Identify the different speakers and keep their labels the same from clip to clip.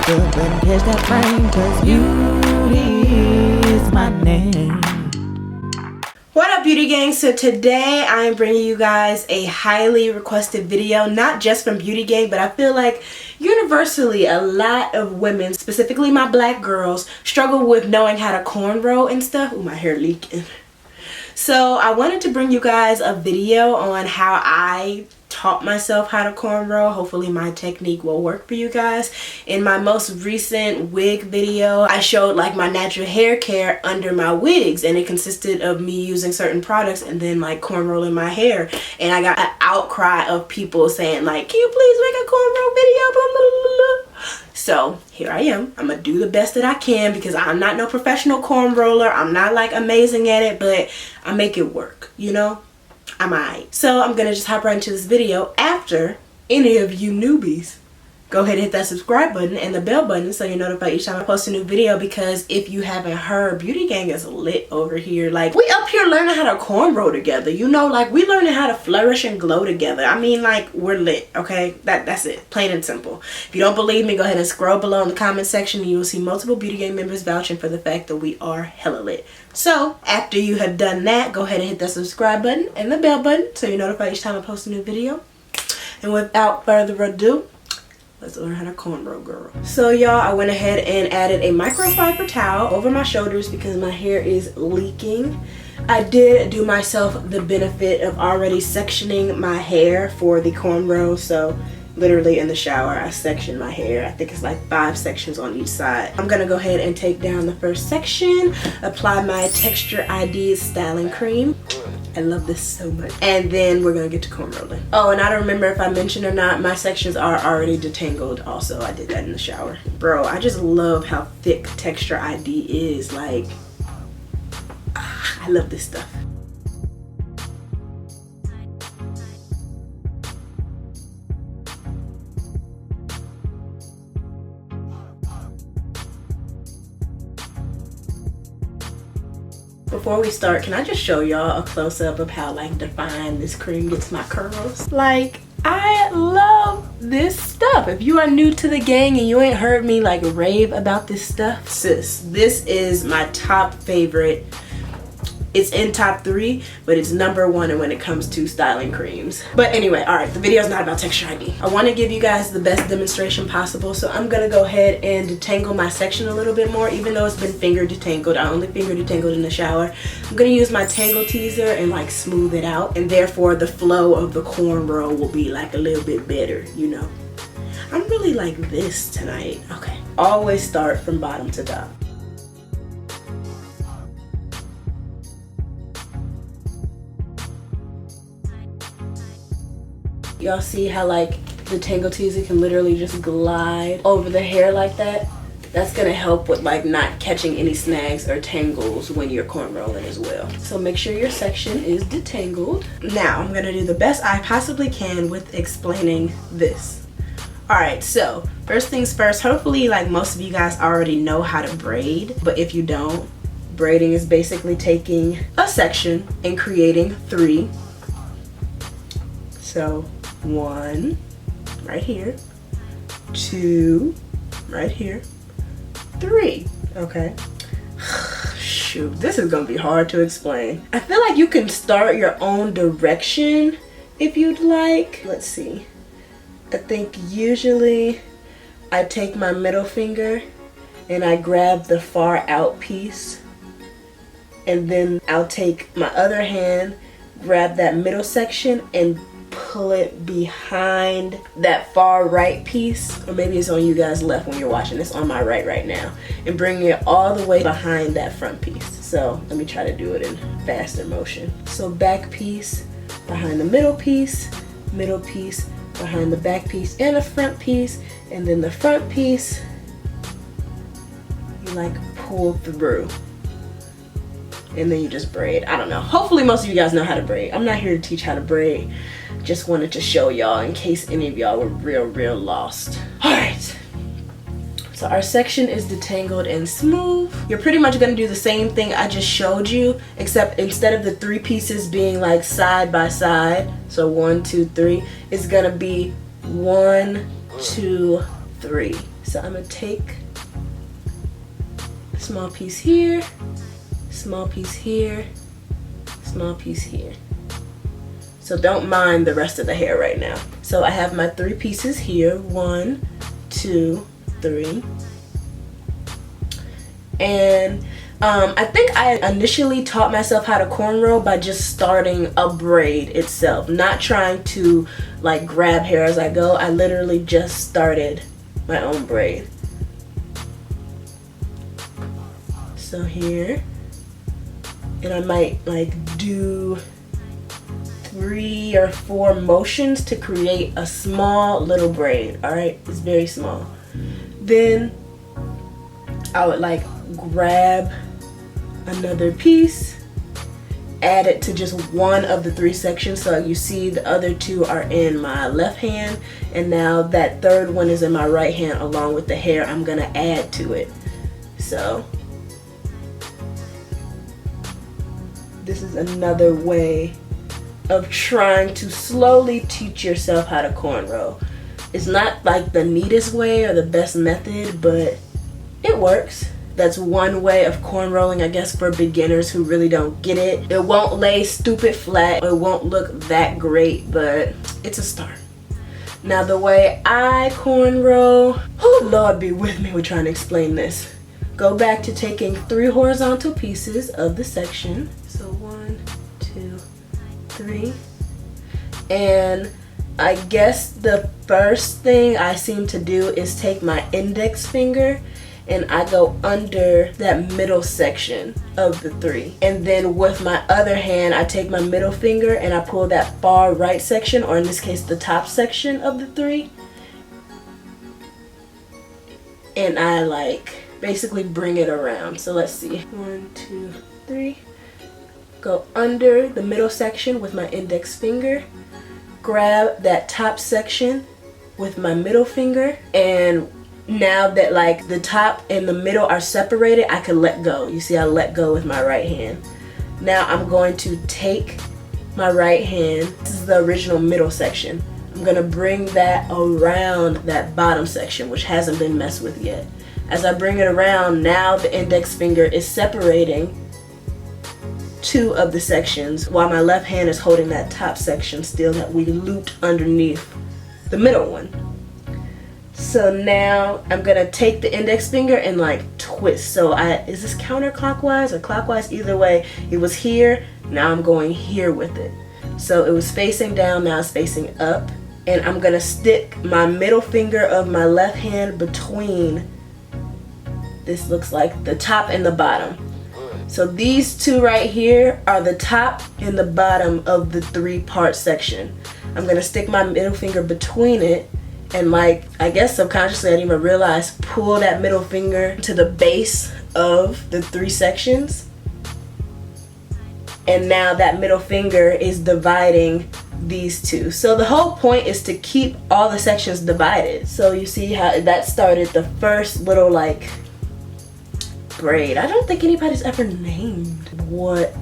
Speaker 1: up and catch that brain, 'cause beauty is my name.
Speaker 2: What up, beauty gang? So today I am bringing you guys a highly requested video, not just from beauty gang, but I feel like universally a lot of women, specifically my black girls, struggle with knowing how to cornrow and stuff. Ooh, my hair leaking. So I wanted to bring you guys a video on how I taught myself how to cornrow. Hopefully my technique will work for you guys. In my most recent wig video, I showed like my natural hair care under my wigs, and it consisted of me using certain products and then like cornrolling my hair. And I got an outcry of people saying like, can you please make a cornrow video? Blah, blah, blah, blah. So here I am. I'm gonna do the best that I can because I'm not no professional corn roller. I'm not like amazing at it, but I make it work, you know? I'm alright. So I'm gonna just hop right into this video. After any of you newbies, go ahead and hit that subscribe button and the bell button so you're notified each time I post a new video, because if you haven't heard, beauty gang is lit over here. Like, we up here learning how to cornrow together, you know, like we learning how to flourish and glow together. I mean, like, we're lit, okay? That's it, plain and simple. If you don't believe me, go ahead and scroll below in the comment section and you will see multiple beauty gang members vouching for the fact that we are hella lit. So after you have done that, go ahead and hit that subscribe button and the bell button so you're notified each time I post a new video. And without further ado, let's learn how to cornrow, girl. So y'all, I went ahead and added a microfiber towel over my shoulders because my hair is leaking. I did do myself the benefit of already sectioning my hair for the cornrow. So literally in the shower, I sectioned my hair. I think it's like 5 sections on each side. I'm gonna go ahead and take down the first section, apply my Texture ID styling cream. I love this so much. And then we're gonna get to cornrolling. Oh, and I don't remember if I mentioned or not, my sections are already detangled also. I did that in the shower. Bro, I just love how thick Texture ID is. Like, I love this stuff. Before we start, can I just show y'all a close-up of how like defined this cream gets my curls? Like, I love this stuff. If you are new to the gang and you ain't heard me like rave about this stuff, sis, this is my top favorite. It's in top 3, but it's #1 when it comes to styling creams. But anyway, all right, the video is not about Texture ID. I want to give you guys the best demonstration possible, so I'm gonna go ahead and detangle my section a little bit more, even though it's been finger detangled. I only finger detangled in the shower. I'm gonna use my tangle teaser and like smooth it out, and therefore the flow of the cornrow will be like a little bit better, you know. I'm really like this tonight. Okay, always start from bottom to top. Y'all see how like the tangle teaser can literally just glide over the hair like that? That's gonna help with like not catching any snags or tangles when you're cornrolling as well. So make sure your section is detangled. Now I'm gonna do the best I possibly can with explaining this. All right, so first things first, hopefully like most of you guys already know how to braid, but if you don't, braiding is basically taking a section and creating 3. So 1 right here, 2 right here, 3. Okay. Shoot, this is gonna be hard to explain. I feel like you can start your own direction if you'd like. Let's see. I think usually I take my middle finger and I grab the far out piece, and then I'll take my other hand, grab that middle section and pull it behind that far right piece, or maybe it's on you guys left when you're watching this, on my right now, and bring it all the way behind that front piece. So let me try to do it in faster motion. So back piece behind the middle piece behind the back piece and the front piece, and then the front piece you like pull through, and then you just braid. I don't know, hopefully most of you guys know how to braid. I'm not here to teach how to braid, just wanted to show y'all in case any of y'all were real lost. All right, so our section is detangled and smooth. You're pretty much gonna do the same thing I just showed you, except instead of the 3 pieces being like side by side, so 1 2 3, it's gonna be 1 2 3. So I'm gonna take a small piece here, small piece here, small piece here. So don't mind the rest of the hair right now. So I have my 3 pieces here, 1, 2, 3. And I think I initially taught myself how to cornrow by just starting a braid itself, not trying to like grab hair as I go. I literally just started my own braid. So here, and I might like do 3 or 4 motions to create a small little braid. All right, it's very small. Then I would like grab another piece, add it to just one of the 3 sections. So you see the other 2 are in my left hand, and now that third one is in my right hand along with the hair I'm gonna add to it. So this is another way of trying to slowly teach yourself how to cornrow. It's not like the neatest way or the best method, but it works. That's one way of cornrowing, I guess, for beginners who really don't get it. It won't lay stupid flat, it won't look that great, but it's a start. Now the way I cornrow, oh Lord be with me with trying to explain this. Go back to taking 3 horizontal pieces of the section. So 1, 2, 3. And I guess the first thing I seem to do is take my index finger and I go under that middle section of the 3. And then with my other hand, I take my middle finger and I pull that far right section, or in this case, the top section of the 3. And I like basically bring it around. So let's see. 1, 2, 3. Go under the middle section with my index finger. Grab that top section with my middle finger, and now that like the top and the middle are separated, I can let go. You see, I let go with my right hand. Now I'm going to take my right hand. This is the original middle section. I'm gonna bring that around that bottom section, which hasn't been messed with yet. As I bring it around, now the index finger is separating 2 of the sections, while my left hand is holding that top section still that we looped underneath the middle one. So now I'm gonna take the index finger and like twist. So is this counterclockwise or clockwise? Either way, it was here, now I'm going here with it. So it was facing down, now it's facing up. And I'm gonna stick my middle finger of my left hand between, this looks like the top and the bottom. So these 2 right here are the top and the bottom of the 3-part section. I'm gonna stick my middle finger between it and like, I guess subconsciously I didn't even realize, pull that middle finger to the base of the 3 sections. And now that middle finger is dividing these 2. So the whole point is to keep all the sections divided. So you see how that started the first little like braid. I don't think anybody's ever named what,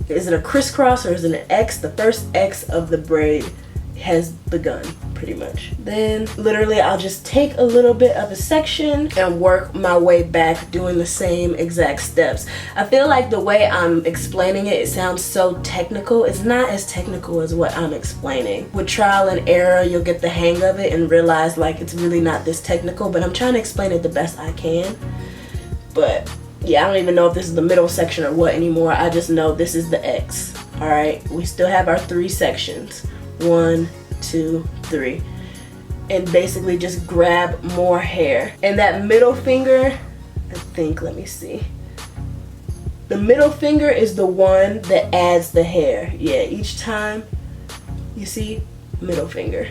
Speaker 2: is it a crisscross or is it an X? The first X of the braid has begun pretty much. Then literally I'll just take a little bit of a section and work my way back doing the same exact steps. I feel like the way I'm explaining it, it sounds so technical. It's not as technical as what I'm explaining. With trial and error, you'll get the hang of it and realize like it's really not this technical, but I'm trying to explain it the best I can. But yeah, I don't even know if this is the middle section or what anymore. I just know this is the X. All right, we still have our 3 sections. 1, 2, 3. And basically just grab more hair. And that middle finger, I think, let me see. The middle finger is the one that adds the hair. Yeah, each time, you see, middle finger.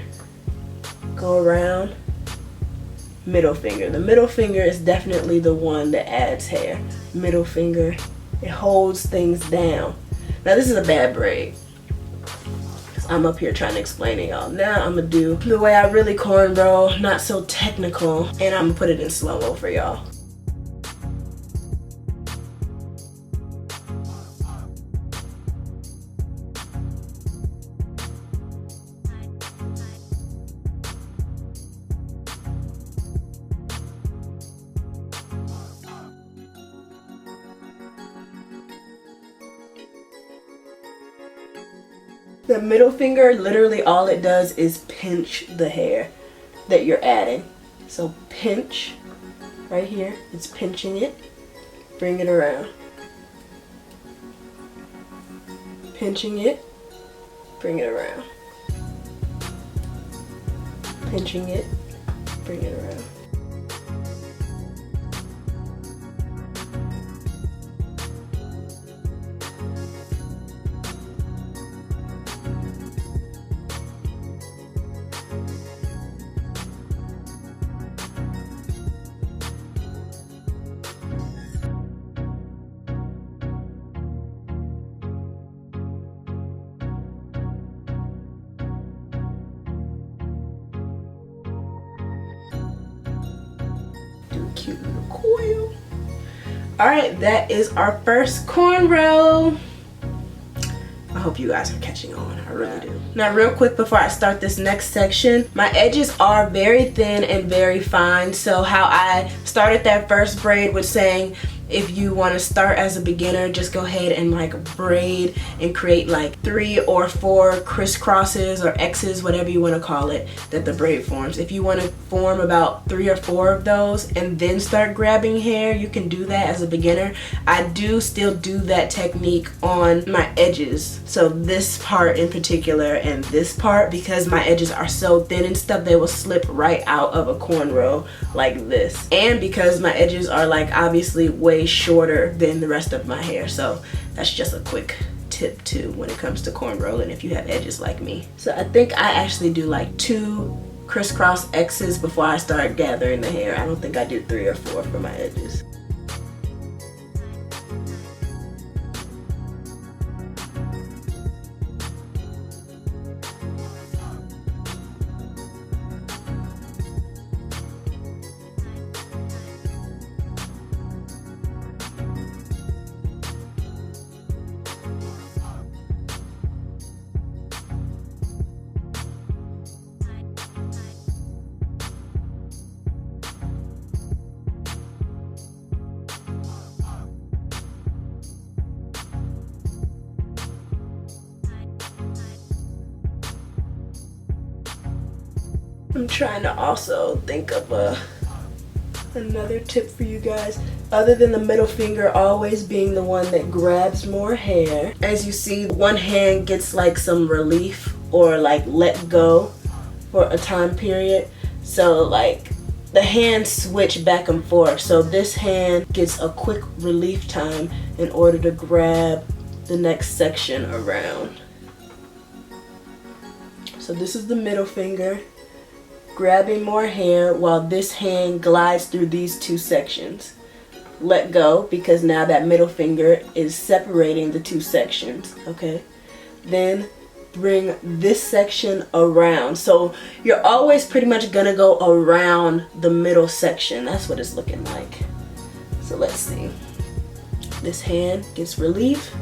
Speaker 2: Go around. Middle finger. The middle finger is definitely the one that adds hair. Middle finger, it holds things down. Now this is a bad braid. I'm up here trying to explain to y'all. Now I'm gonna do the way I really cornrow, not so technical, and I'm gonna put it in slow-mo for y'all. The middle finger, literally all it does is pinch the hair that you're adding. So pinch right here, it's pinching it, bring it around. Pinching it, bring it around. Pinching it, bring it around. Cute little coil. Alright, that is our first cornrow. I hope you guys are catching on. I really do. Now real quick before I start this next section, my edges are very thin and very fine. So how I started that first braid was saying, if you want to start as a beginner, just go ahead and like braid and create like 3 or 4 crisscrosses or X's, whatever you want to call it, that the braid forms. If you want to form about 3 or 4 of those and then start grabbing hair, you can do that as a beginner. I do still do that technique on my edges. So this part in particular and this part, because my edges are so thin and stuff, they will slip right out of a cornrow like this. And because my edges are like obviously way shorter than the rest of my hair, so that's just a quick tip too when it comes to cornrow and if you have edges like me. So I think I actually do like 2 crisscross X's before I start gathering the hair. I don't think I do 3 or 4 for my edges. I'm trying to also think of another tip for you guys, other than the middle finger always being the one that grabs more hair. As you see, one hand gets like some relief or like let go for a time period. So like the hands switch back and forth. So this hand gets a quick relief time in order to grab the next section around. So this is the middle finger grabbing more hair while this hand glides through these 2 sections. Let go, because now that middle finger is separating the 2 sections, okay? Then bring this section around. So you're always pretty much gonna go around the middle section. That's what it's looking like. So let's see. This hand gets relief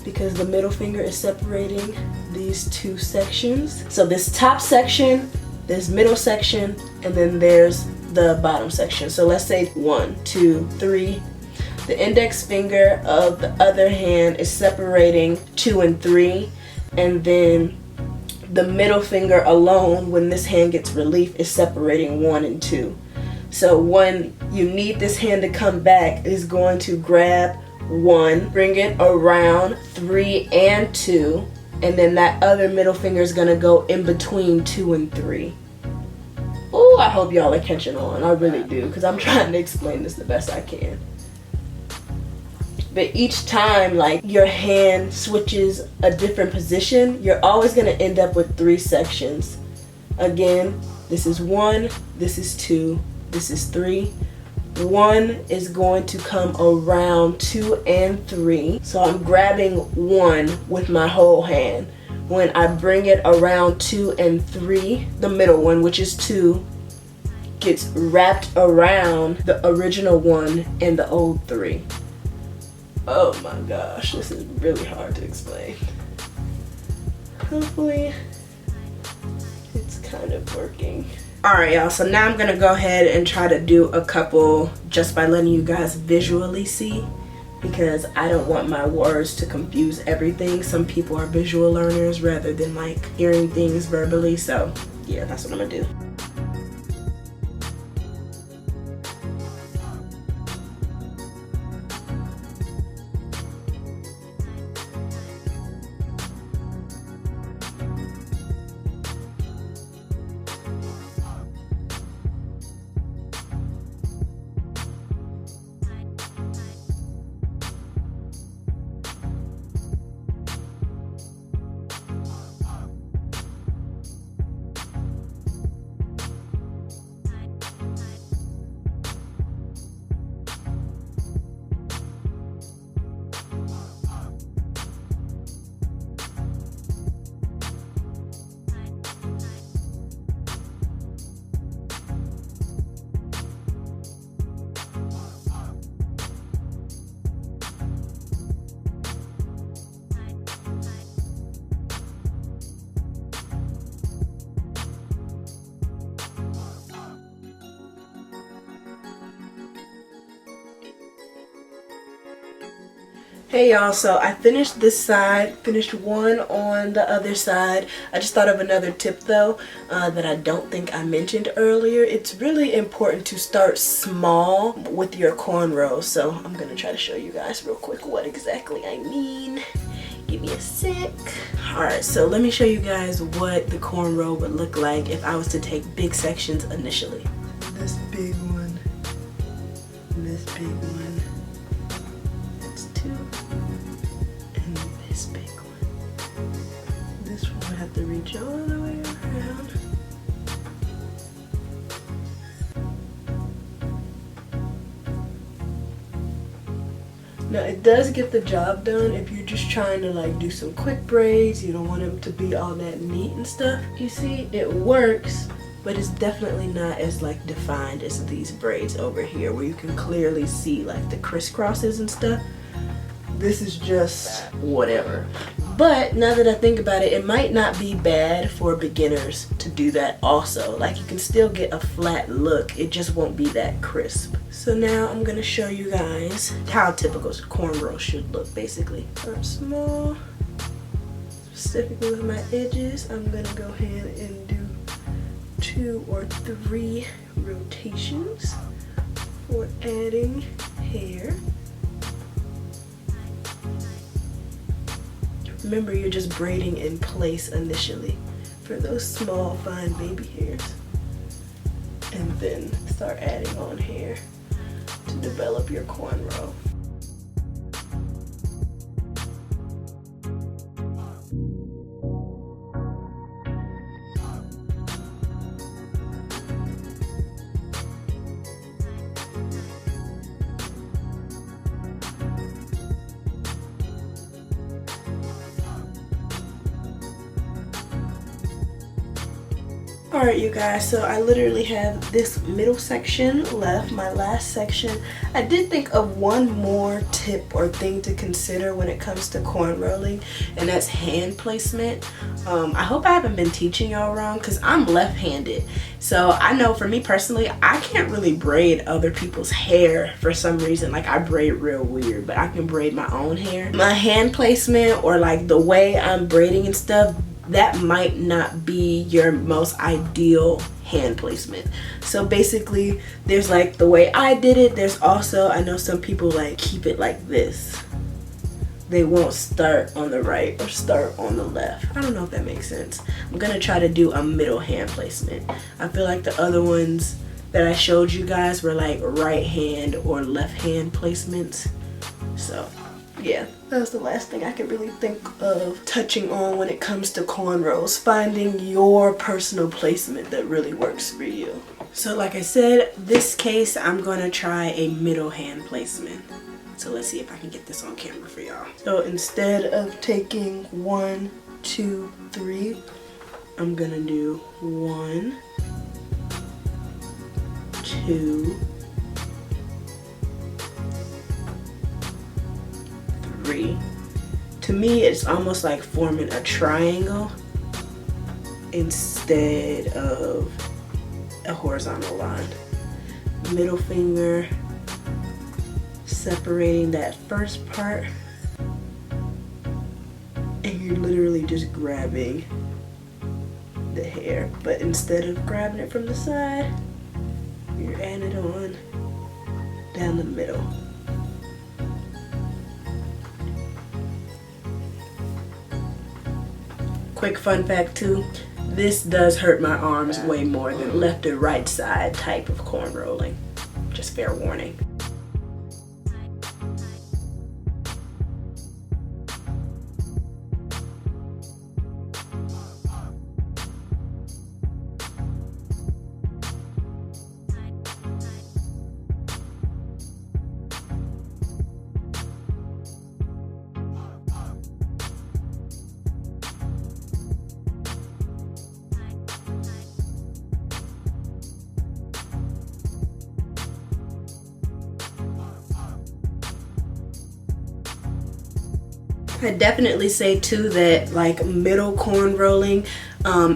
Speaker 2: because the middle finger is separating these 2 sections. So this top section, this middle section, and then there's the bottom section. So let's say 1, 2, 3. The index finger of the other hand is separating 2 and 3, and then the middle finger alone, when this hand gets relief, is separating 1 and 2. So when you need this hand to come back, is going to grab 1, bring it around 3 and 2, and then that other middle finger is gonna go in between 2 and 3. Oh, I hope y'all are catching on. I really do, because I'm trying to explain this the best I can. But each time like your hand switches a different position, you're always gonna end up with 3 sections. Again, this is 1, this is 2, this is 3. 1 is going to come around 2 and 3. So I'm grabbing 1 with my whole hand. When I bring it around 2 and 3, the middle one, which is 2, gets wrapped around the original 1 and the old 3. Oh my gosh, this is really hard to explain. Hopefully it's kind of working. Alright y'all, so now I'm gonna go ahead and try to do a couple just by letting you guys visually see because I don't want my words to confuse everything. Some people are visual learners rather than like hearing things verbally. So yeah, that's what I'm gonna do. Hey y'all, so I finished this side, finished one on the other side. I just thought of another tip though that I don't think I mentioned earlier. It's really important to start small with your cornrows. So I'm gonna try to show you guys real quick what exactly I mean. Give me a sec. Alright, so let me show you guys what the cornrow would look like if I was to take big sections initially. This big one, and this big one. That's two. And this big one. This one would have to reach all the way around. Now it does get the job done if you're just trying to like do some quick braids. You don't want them to be all that neat and stuff. You see, it works, but it's definitely not as like defined as these braids over here where you can clearly see like the crisscrosses and stuff. This is just whatever. But now that I think about it, it might not be bad for beginners to do that also. Like you can still get a flat look, it just won't be that crisp. So now I'm gonna show you guys how typical cornrow should look basically. Start small, specifically with my edges. I'm gonna go ahead and do 2 or 3 rotations for adding hair. Remember, you're just braiding in place initially for those small, fine baby hairs. And then start adding on hair to develop your cornrow. Alright you guys, so I literally have this middle section left, my last section. I did think of one more tip or thing to consider when it comes to cornrolling, and that's hand placement. I hope I haven't been teaching y'all wrong because I'm left-handed. So I know for me personally, I can't really braid other people's hair for some reason. Like I braid real weird, but I can braid my own hair. My hand placement or like the way I'm braiding and stuff, that might not be your most ideal hand placement. So basically there's like the way I did it. There's also, I know some people like keep it like this. They won't start on the right or start on the left. I don't know if that makes sense. I'm gonna try to do a middle hand placement. I feel like the other ones that I showed you guys were like right hand or left hand placements. So yeah, that was the last thing I could really think of touching on when it comes to cornrows. Finding your personal placement that really works for you. So like I said, this case I'm gonna try a middle hand placement. So let's see if I can get this on camera for y'all. So instead of taking 1, 2, 3, I'm gonna do 1, 2, 3. To me, it's almost like forming a triangle instead of a horizontal line. Middle finger, separating that first part, and you're literally just grabbing the hair, but instead of grabbing it from the side, you're adding it on down the middle. Quick fun fact too, this does hurt my arms way more than left or right side type of corn rolling. Just fair warning. I definitely say too that like middle corn rolling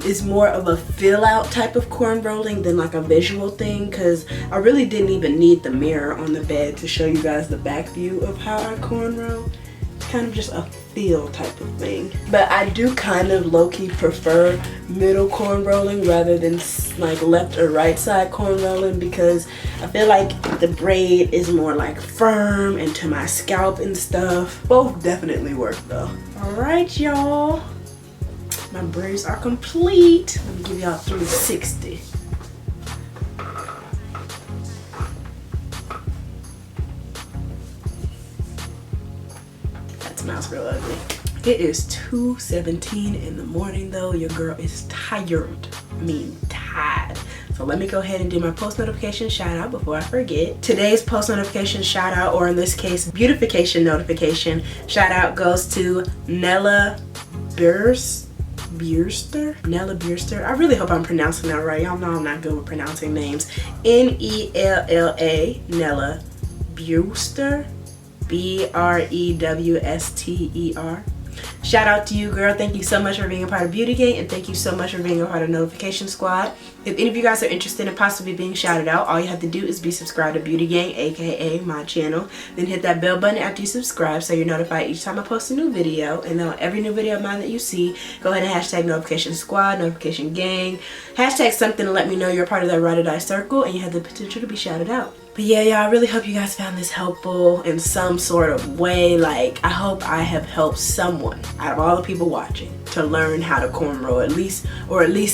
Speaker 2: is more of a fill out type of corn rolling than like a visual thing, because I really didn't even need the mirror on the bed to show you guys the back view of how I corn roll. It's kind of just a feel type of thing. But I do kind of low-key prefer middle corn rolling rather than like left or right side corn rolling, because I feel like the braid is more like firm and to my scalp and stuff. Both definitely work though. Alright y'all, my braids are complete. Let me give y'all 360. That smells real ugly. It is 2:17 in the morning though. Your girl is tired. I mean tired. So let me go ahead and do my post notification shout out before I forget. Today's post notification shout out, or in this case beautification notification shout out, goes to Nella Bierster. Nella Bierster. I really hope I'm pronouncing that right. Y'all know I'm not good with pronouncing names. Nella, Nella Bierster. Brewster. Shout out to you, girl. Thank you so much for being a part of Beauty Gang, and thank you so much for being a part of Notification Squad. If any of you guys are interested in possibly being shouted out, all you have to do is be subscribed to Beauty Gang, aka my channel. Then hit that bell button after you subscribe so you're notified each time I post a new video. And then on every new video of mine that you see, go ahead and hashtag Notification Squad, Notification Gang. Hashtag something to let me know you're a part of that ride or die circle and you have the potential to be shouted out. But yeah, y'all, I really hope you guys found this helpful in some sort of way. Like, I hope I have helped someone out of all the people watching to learn how to cornrow, at least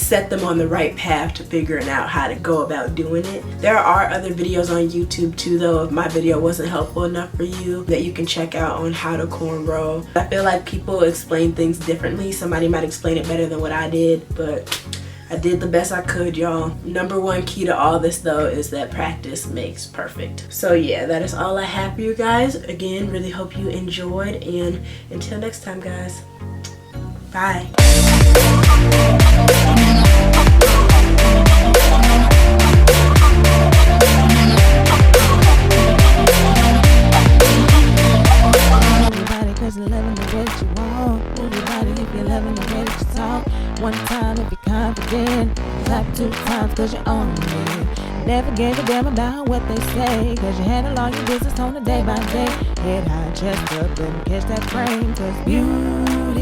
Speaker 2: set them on the right path to figuring out how to go about doing it. There are other videos on YouTube too though, if my video wasn't helpful enough for you, that you can check out on how to cornrow. I feel like people explain things differently. Somebody might explain it better than what I did, but I did the best I could, y'all. Number one key to all this though is that practice makes perfect. So yeah, that is all I have for you guys. Again, really hope you enjoyed, and until next time guys, bye.
Speaker 1: Cause you're loving the way that you walk. Move your body if you're loving the way that you talk. One time if you're confident. Clap 2 times cause you own it. Never gave a damn about what they say, cause you handle all your business on a day by day. Head high, chest up, and catch that frame. Cause beauty